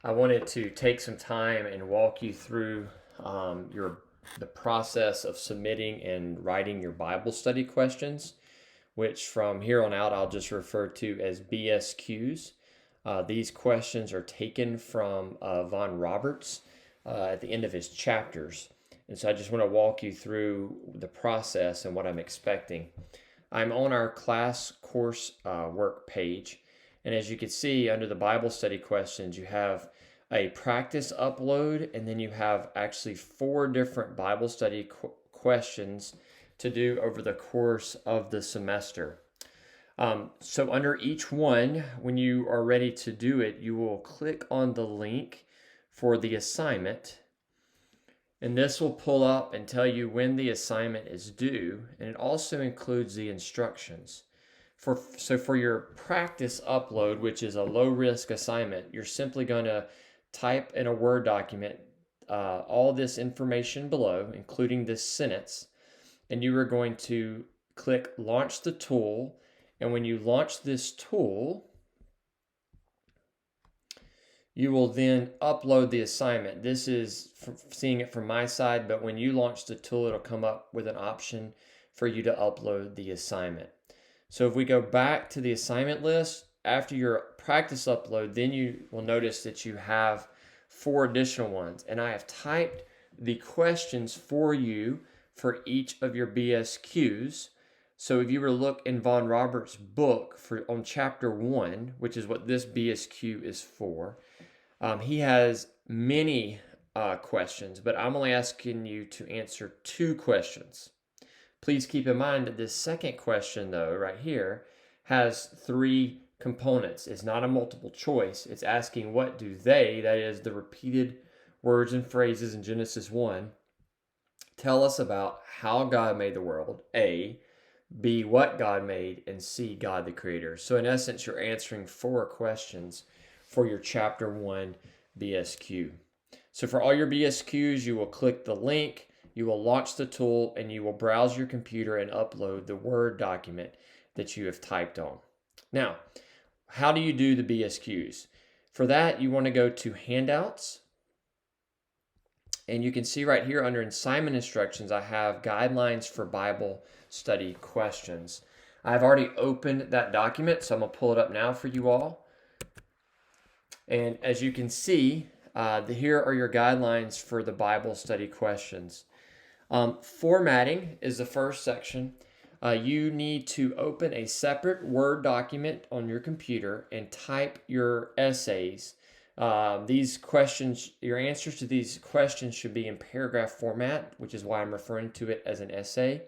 I wanted to take some time and walk you through the process of submitting and writing your Bible study questions, which from here on out I'll just refer to as BSQs. These questions are taken from Von Roberts at the end of his chapters. And so I just want to walk you through the process and what I'm expecting. I'm on our class course work page. And as you can see under the Bible study questions, you have a practice upload, and then you have actually 4 different Bible study questions to do over the course of the semester. So under each one, when you are ready to do it, you will click on the link for the assignment. And this will pull up and tell you when the assignment is due. And it also includes the instructions. So for your practice upload, which is a low-risk assignment, you're simply going to type in a Word document all this information below, including this sentence, and you are going to click Launch the Tool. And when you launch this tool, you will then upload the assignment. This is seeing it from my side, but when you launch the tool, it'll come up with an option for you to upload the assignment. So if we go back to the assignment list, after your practice upload, then you will notice that you have 4 additional ones. And I have typed the questions for you for each of your BSQs. So if you were to look in Von Roberts' book on chapter 1, which is what this BSQ is for, he has many questions, but I'm only asking you to answer 2 questions. Please keep in mind that this second question, though, right here, has 3 components. It's not a multiple choice. It's asking what do they, that is the repeated words and phrases in Genesis 1, tell us about how God made the world, A, B, what God made, and C, God the Creator. So in essence, you're answering 4 questions for your chapter 1 BSQ. So for all your BSQs, you will click the link, you will launch the tool, and you will browse your computer and upload the Word document that you have typed on. Now, how do you do the BSQs? For that, you want to go to Handouts, and you can see right here under Assignment Instructions, I have Guidelines for Bible Study Questions. I've already opened that document, so I'm going to pull it up now for you all. And as you can see, here are your guidelines for the Bible study questions. Formatting is the first section. You need to open a separate Word document on your computer and type your essays. These questions, your answers to these questions should be in paragraph format, which is why I'm referring to it as an essay.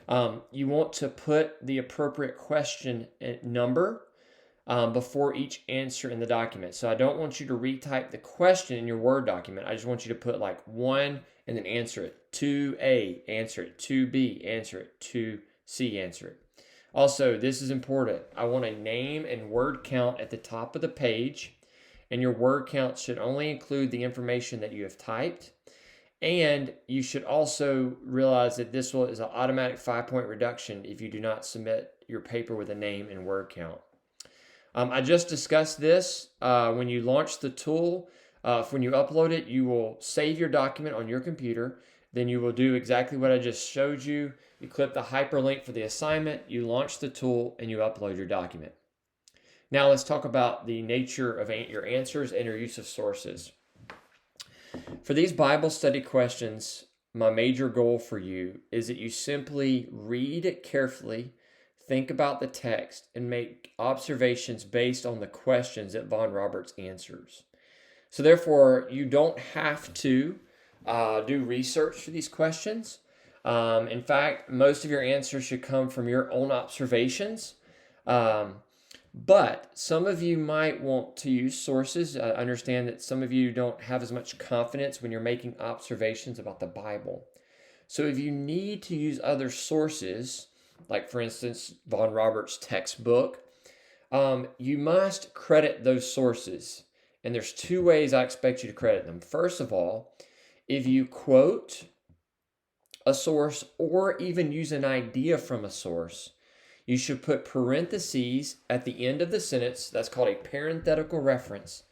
You want to put the appropriate question number before each answer in the document. So I don't want you to retype the question in your Word document. I just want you to put like 1 and then answer it. 2A, answer it. 2B, answer it. 2C, answer it. Also, this is important. I want a name and word count at the top of the page, and your word count should only include the information that you have typed. And you should also realize that this is an automatic 5-point reduction if you do not submit your paper with a name and word count. I just discussed this. When you launch the tool, when you upload it, you will save your document on your computer. Then you will do exactly what I just showed you. You click the hyperlink for the assignment, you launch the tool, and you upload your document. Now let's talk about the nature of your answers and your use of sources. For these Bible study questions, my major goal for you is that you simply read it carefully, think about the text, and make observations based on the questions that Von Roberts answers. So therefore, you don't have to do research for these questions. In fact, most of your answers should come from your own observations. But some of you might want to use sources. I understand that some of you don't have as much confidence when you're making observations about the Bible. So if you need to use other sources, like for instance, Von Roberts' textbook, you must credit those sources. And there's 2 ways I expect you to credit them. First of all, if you quote a source or even use an idea from a source, you should put parentheses at the end of the sentence. That's called a parenthetical reference.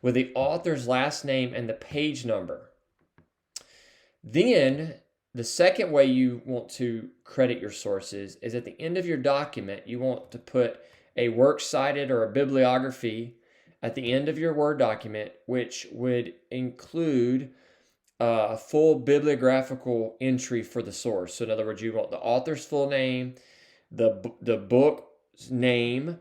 with the author's last name and the page number. Then the second way you want to credit your sources is at the end of your document, you want to put a works cited or a bibliography at the end of your Word document, which would include a full bibliographical entry for the source. So in other words, you want the author's full name, the book's name.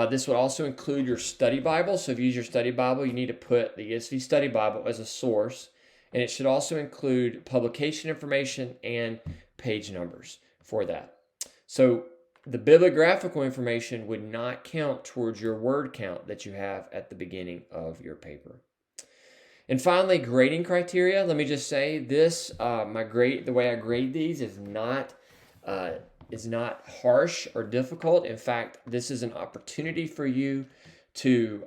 This would also include your study Bible. So if you use your study Bible, you need to put the ESV study Bible as a source. And it should also include publication information and page numbers for that. So the bibliographical information would not count towards your word count that you have at the beginning of your paper. And finally, grading criteria. Let me just say this: the way I grade these is not harsh or difficult. In fact, this is an opportunity for you to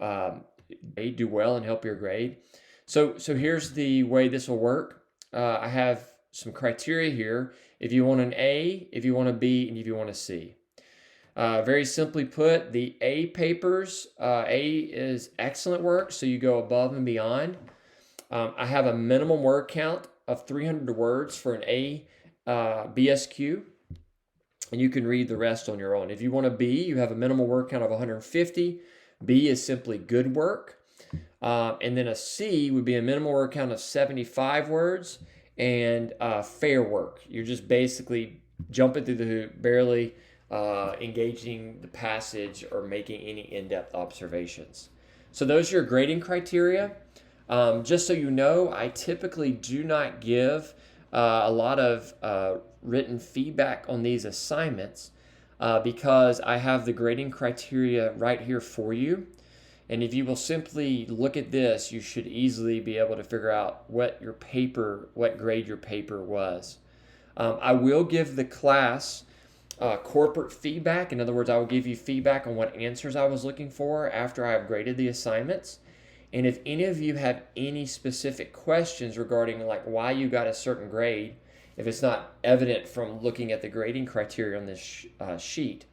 do well and help your grade. So here's the way this will work. I have some criteria here. If you want an A, if you want a B, and if you want a C. Very simply put, the A papers, A is excellent work, so you go above and beyond. I have a minimum word count of 300 words for an A BSQ, and you can read the rest on your own. If you want a B, you have a minimum word count of 150. B is simply good work. And then a C would be a minimal word count of 75 words and fair work. You're just basically jumping through the hoop, barely engaging the passage or making any in-depth observations. So those are your grading criteria. Just so you know, I typically do not give a lot of written feedback on these assignments because I have the grading criteria right here for you. And if you will simply look at this, you should easily be able to figure out what grade your paper was. I will give the class corporate feedback. In other words, I will give you feedback on what answers I was looking for after I have graded the assignments. And if any of you have any specific questions regarding like why you got a certain grade, if it's not evident from looking at the grading criteria on this sheet,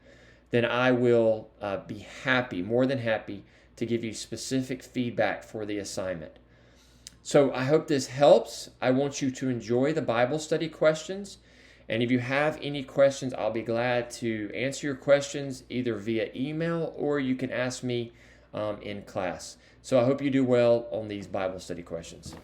then I will be more than happy to give you specific feedback for the assignment. So I hope this helps. I want you to enjoy the Bible study questions. And if you have any questions, I'll be glad to answer your questions either via email or you can ask me in class. So I hope you do well on these Bible study questions.